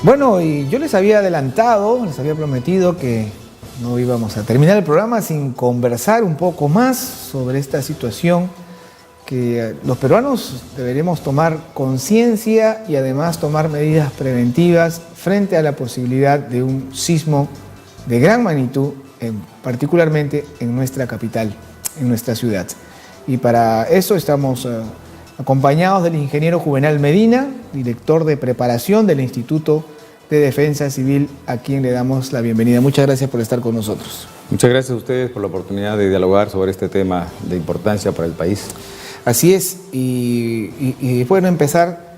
Bueno, y yo les había adelantado, les había prometido que no íbamos a terminar el programa sin conversar un poco más sobre esta situación que los peruanos deberíamos tomar conciencia y además tomar medidas preventivas frente a la posibilidad de un sismo de gran magnitud, particularmente en nuestra capital, en nuestra ciudad. Y para eso estamos acompañados del ingeniero Juvenal Medina, director de preparación del Instituto de Defensa Civil, a quien le damos la bienvenida. Muchas gracias por estar con nosotros. Muchas gracias a ustedes por la oportunidad de dialogar sobre este tema de importancia para el país. Así es, y bueno, empezar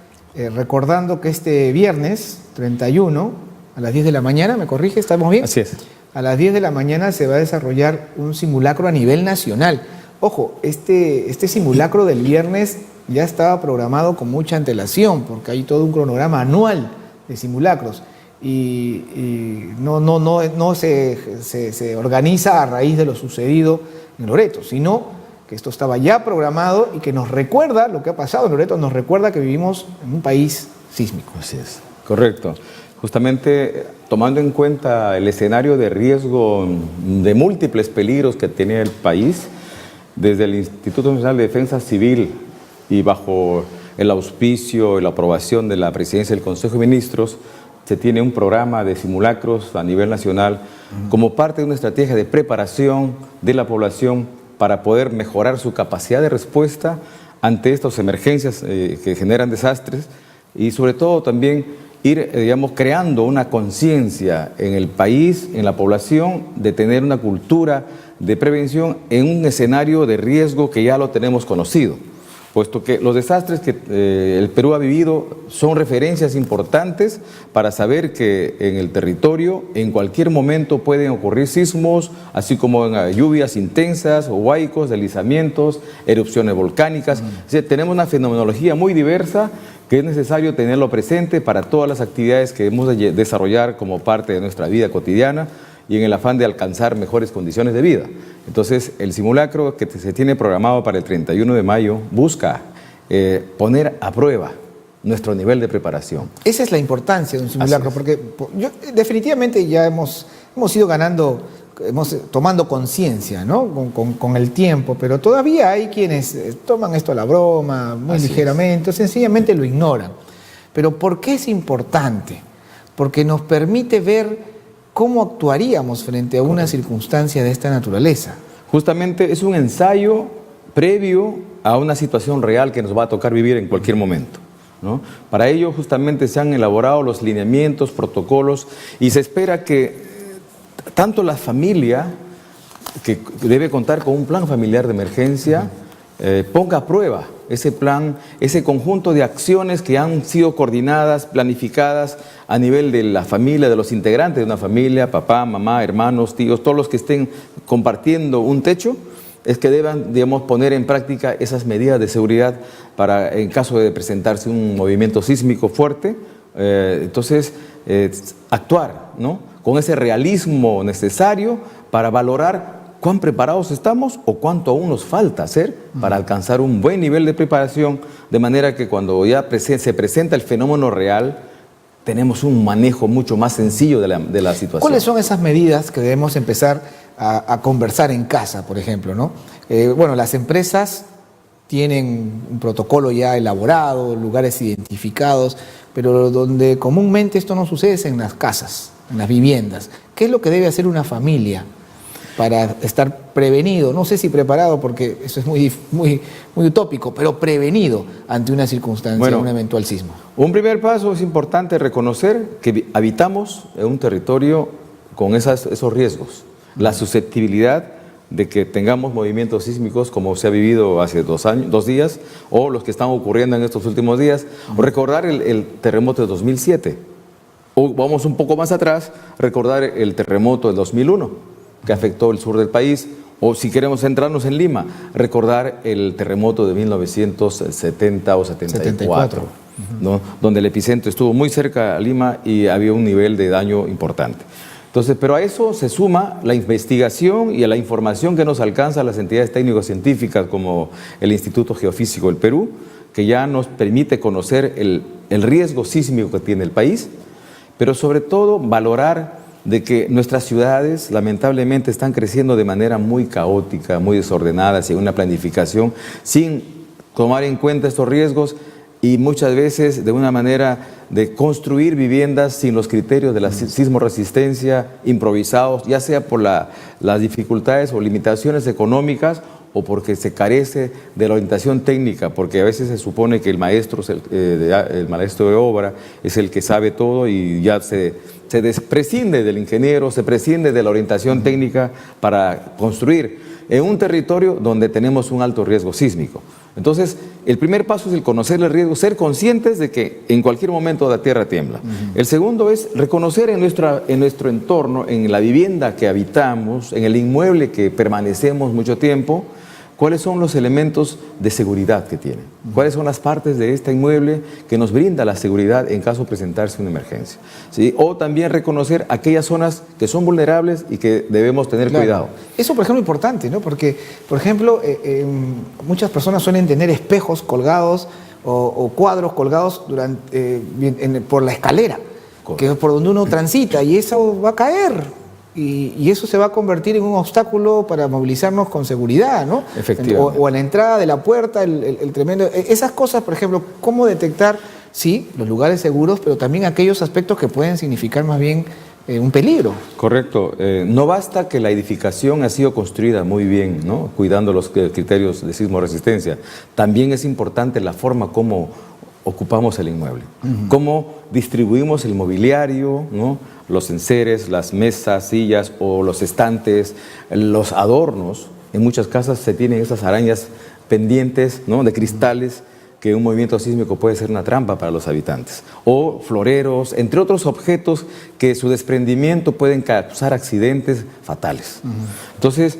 recordando que este viernes 31, a las 10 de la mañana, ¿me corrige? ¿Estamos bien? Así es. A las 10 de la mañana se va a desarrollar un simulacro a nivel nacional. Ojo, este simulacro del viernes ya estaba programado con mucha antelación, porque hay todo un cronograma anual de simulacros y no se organiza a raíz de lo sucedido en Loreto, sino que esto estaba ya programado y que nos recuerda lo que ha pasado en Loreto, nos recuerda que vivimos en un país sísmico. Así es. Correcto. Justamente tomando en cuenta el escenario de riesgo de múltiples peligros que tiene el país, desde el Instituto Nacional de Defensa Civil y bajo el auspicio y la aprobación de la Presidencia del Consejo de Ministros, se tiene un programa de simulacros a nivel nacional como parte de una estrategia de preparación de la población para poder mejorar su capacidad de respuesta ante estas emergencias que generan desastres y sobre todo también ir, creando una conciencia en el país, en la población, de tener una cultura de prevención en un escenario de riesgo que ya lo tenemos conocido, puesto que los desastres que el Perú ha vivido son referencias importantes para saber que en el territorio en cualquier momento pueden ocurrir sismos, así como en lluvias intensas, huaicos, deslizamientos, erupciones volcánicas. O sea, tenemos una fenomenología muy diversa que es necesario tenerlo presente para todas las actividades que hemos de desarrollar como parte de nuestra vida cotidiana y en el afán de alcanzar mejores condiciones de vida. Entonces, el simulacro que se tiene programado para el 31 de mayo busca poner a prueba nuestro nivel de preparación. Esa es la importancia de un simulacro, porque definitivamente ya hemos ido ganando, tomando conciencia, ¿no? con el tiempo, pero todavía hay quienes toman esto a la broma, muy ligeramente, o sencillamente lo ignoran. Pero ¿por qué es importante? Porque nos permite ver ¿cómo actuaríamos frente a una circunstancia de esta naturaleza? Justamente es un ensayo previo a una situación real que nos va a tocar vivir en cualquier momento, ¿no? Para ello justamente se han elaborado los lineamientos, protocolos y se espera que tanto la familia, que debe contar con un plan familiar de emergencia, ponga a prueba ese plan, ese conjunto de acciones que han sido coordinadas, planificadas a nivel de la familia, de los integrantes de una familia, papá, mamá, hermanos, tíos, todos los que estén compartiendo un techo, es que deban, digamos, poner en práctica esas medidas de seguridad para, en caso de presentarse un movimiento sísmico fuerte, entonces actuar, ¿no?, con ese realismo necesario para valorar cuán preparados estamos o cuánto aún nos falta hacer para alcanzar un buen nivel de preparación, de manera que cuando ya se presenta el fenómeno real, tenemos un manejo mucho más sencillo de la situación. ¿Cuáles son esas medidas que debemos empezar a conversar en casa, por ejemplo, ¿no? Bueno, las empresas tienen un protocolo ya elaborado, lugares identificados, pero donde comúnmente esto no sucede es en las casas, en las viviendas. ¿Qué es lo que debe hacer una familia para estar prevenido? No sé si preparado, porque eso es muy utópico, pero prevenido ante una circunstancia, un eventual sismo. Un primer paso es importante reconocer que habitamos en un territorio con esos riesgos, la susceptibilidad de que tengamos movimientos sísmicos como se ha vivido hace 2 días o los que están ocurriendo en estos últimos días, o recordar el terremoto de 2007, o vamos un poco más atrás, recordar el terremoto de 2001, que afectó el sur del país, o si queremos centrarnos en Lima, recordar el terremoto de 1970 o 74, ¿no?, donde el epicentro estuvo muy cerca a Lima y había un nivel de daño importante. Entonces, pero a eso se suma la investigación y a la información que nos alcanza a las entidades técnico-científicas como el Instituto Geofísico del Perú, que ya nos permite conocer el riesgo sísmico que tiene el país, pero sobre todo valorar de que nuestras ciudades lamentablemente están creciendo de manera muy caótica, muy desordenada, sin una planificación, sin tomar en cuenta estos riesgos y muchas veces de una manera de construir viviendas sin los criterios de la sismoresistencia, improvisados, ya sea por las dificultades o limitaciones económicas o porque se carece de la orientación técnica, porque a veces se supone que el maestro de obra es el que sabe todo y ya se prescinde del ingeniero, se prescinde de la orientación técnica para construir en un territorio donde tenemos un alto riesgo sísmico. Entonces, el primer paso es el conocer el riesgo, ser conscientes de que en cualquier momento la tierra tiembla. El segundo es reconocer en nuestro entorno, en la vivienda que habitamos, en el inmueble que permanecemos mucho tiempo, cuáles son los elementos de seguridad que tiene, cuáles son las partes de este inmueble que nos brinda la seguridad en caso de presentarse una emergencia, ¿sí? O también reconocer aquellas zonas que son vulnerables y que debemos tener cuidado. Eso, por ejemplo, es importante, ¿no? Porque, por ejemplo, muchas personas suelen tener espejos colgados o cuadros colgados por la escalera, que es por donde uno transita, y eso va a caer. Y eso se va a convertir en un obstáculo para movilizarnos con seguridad, ¿no? Efectivamente. O a la entrada de la puerta, el tremendo... Esas cosas, por ejemplo, cómo detectar, sí, los lugares seguros, pero también aquellos aspectos que pueden significar más bien un peligro. Correcto. No basta que la edificación ha sido construida muy bien, ¿no? Cuidando los criterios de sismoresistencia. También es importante la forma como ocupamos el inmueble, cómo distribuimos el mobiliario, ¿no? Los enseres, las mesas, sillas o los estantes, los adornos. En muchas casas se tienen esas arañas pendientes, ¿no? De cristales, que un movimiento sísmico puede ser una trampa para los habitantes. O floreros, entre otros objetos que su desprendimiento pueden causar accidentes fatales. Entonces,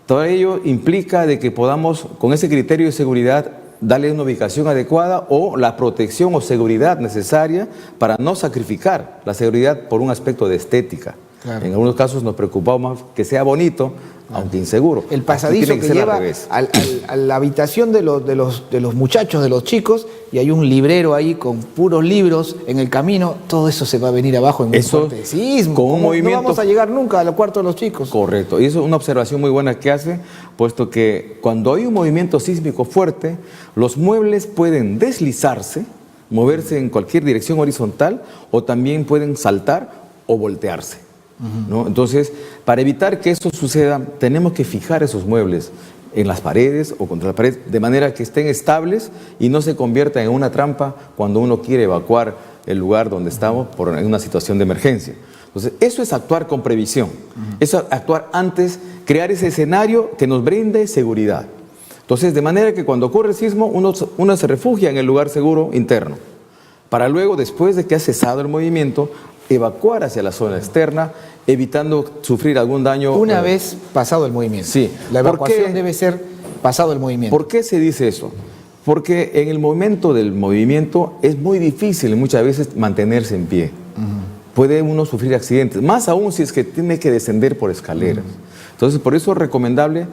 todo ello implica de que podamos, con ese criterio de seguridad, darle una ubicación adecuada o la protección o seguridad necesaria para no sacrificar la seguridad por un aspecto de estética. Claro. En algunos casos nos preocupamos que sea bonito, aunque inseguro. El pasadizo que lleva a la habitación de los muchachos, de los chicos, y hay un librero ahí con puros libros en el camino, todo eso se va a venir abajo en un fuerte sismo. Con un movimiento, no vamos a llegar nunca al cuarto de los chicos. Correcto, y eso es una observación muy buena que hace, puesto que cuando hay un movimiento sísmico fuerte, los muebles pueden deslizarse, moverse en cualquier dirección horizontal, o también pueden saltar o voltearse, ¿no? Entonces, para evitar que eso suceda, tenemos que fijar esos muebles en las paredes o contra la pared, de manera que estén estables y no se conviertan en una trampa cuando uno quiere evacuar el lugar donde estamos en una situación de emergencia. Entonces, eso es actuar con previsión, eso es actuar antes, crear ese escenario que nos brinde seguridad. Entonces, de manera que cuando ocurre el sismo, uno se refugia en el lugar seguro interno, para luego, después de que ha cesado el movimiento, evacuar hacia la zona externa, evitando sufrir algún daño. Una vez pasado el movimiento. Sí. La evacuación debe ser pasado el movimiento. ¿Por qué se dice eso? Porque en el momento del movimiento es muy difícil muchas veces mantenerse en pie. Puede uno sufrir accidentes, más aún si es que tiene que descender por escaleras. Entonces, por eso es recomendable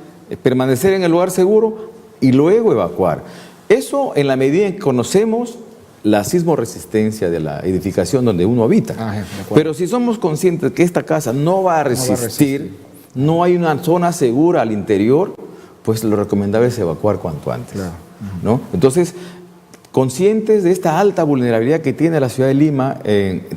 permanecer en el lugar seguro y luego evacuar. Eso en la medida en que conocemos la sismoresistencia de la edificación donde uno habita. Pero si somos conscientes que esta casa no va a resistir, no hay una zona segura al interior, pues lo recomendable es evacuar cuanto antes, ¿no? Entonces, conscientes de esta alta vulnerabilidad que tiene la ciudad de Lima,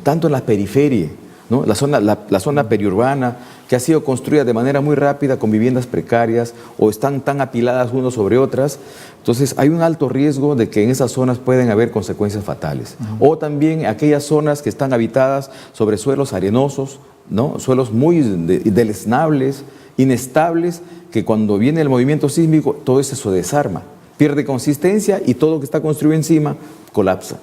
tanto en la periferia, ¿no? La zona periurbana, que ha sido construida de manera muy rápida con viviendas precarias o están tan apiladas unas sobre otras. Entonces hay un alto riesgo de que en esas zonas pueden haber consecuencias fatales. O también aquellas zonas que están habitadas sobre suelos arenosos, ¿no? Suelos muy deleznables, inestables, que cuando viene el movimiento sísmico todo eso se desarma, pierde consistencia y todo lo que está construido encima colapsa.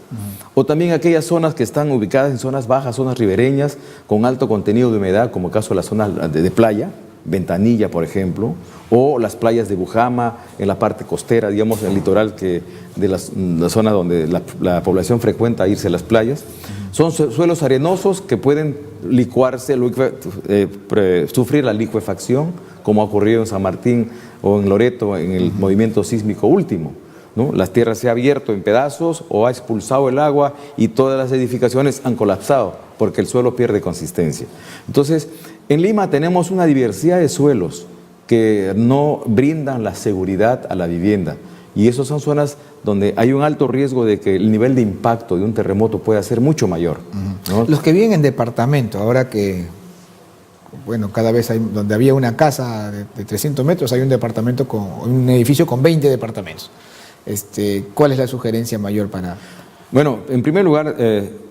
O también aquellas zonas que están ubicadas en zonas bajas, zonas ribereñas, con alto contenido de humedad, como el caso de la zona de playa, Ventanilla, por ejemplo, o las playas de Bujama, en la parte costera, digamos, en el litoral de la zona donde la población frecuenta irse a las playas. Son suelos arenosos que pueden licuarse, sufrir la licuefacción, como ha ocurrido en San Martín o en Loreto en el movimiento sísmico último, ¿no? La tierra se ha abierto en pedazos o ha expulsado el agua y todas las edificaciones han colapsado porque el suelo pierde consistencia. Entonces, en Lima tenemos una diversidad de suelos que no brindan la seguridad a la vivienda. Y esas son zonas donde hay un alto riesgo de que el nivel de impacto de un terremoto pueda ser mucho mayor, ¿no? Los que viven en departamento, ahora que, bueno, cada vez hay, donde había una casa de 300 metros, hay un departamento un edificio con 20 departamentos. ¿Cuál es la sugerencia mayor para...? Bueno, en primer lugar,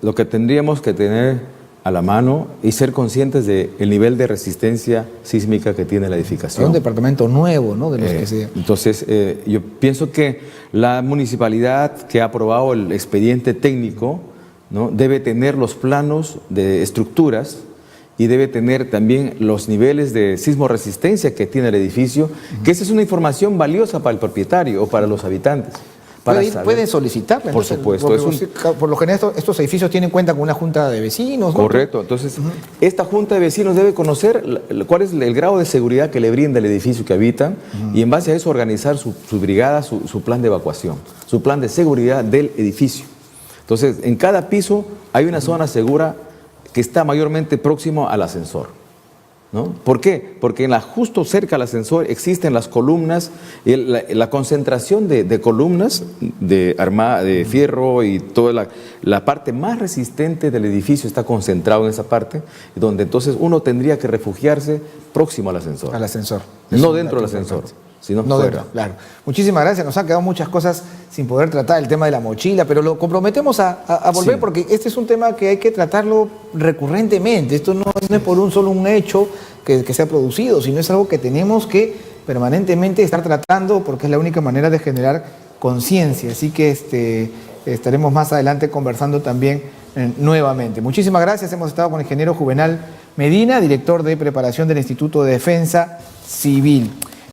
lo que tendríamos que tener a la mano y ser conscientes del nivel de resistencia sísmica que tiene la edificación. Un departamento nuevo, ¿no? De los que se... Entonces, yo pienso que la municipalidad que ha aprobado el expediente técnico, ¿no?, debe tener los planos de estructuras y debe tener también los niveles de sismoresistencia que tiene el edificio, que esa es una información valiosa para el propietario o para los habitantes. Pueden solicitarla. Por supuesto. Por lo general estos edificios tienen cuenta con una junta de vecinos, ¿no? Correcto. Entonces, esta junta de vecinos debe conocer cuál es el grado de seguridad que le brinda el edificio que habitan y en base a eso organizar su brigada, su plan de evacuación, su plan de seguridad del edificio. Entonces, en cada piso hay una zona segura que está mayormente próximo al ascensor, ¿no? ¿Por qué? Porque justo cerca al ascensor existen las columnas, la concentración de columnas de fierro y toda la parte más resistente del edificio está concentrado en esa parte, donde entonces uno tendría que refugiarse próximo al ascensor. Al ascensor. No dentro del ascensor, sino no fuera. Dentro, claro. Muchísimas gracias. Nos han quedado muchas cosas sin poder tratar, el tema de la mochila, pero lo comprometemos a volver, sí, porque este es un tema que hay que tratarlo recurrentemente. Esto no es por un hecho que se ha producido, sino es algo que tenemos que permanentemente estar tratando porque es la única manera de generar conciencia. Así que estaremos más adelante conversando también nuevamente. Muchísimas gracias. Hemos estado con el ingeniero Juvenal Medina, director de preparación del Instituto de Defensa Civil.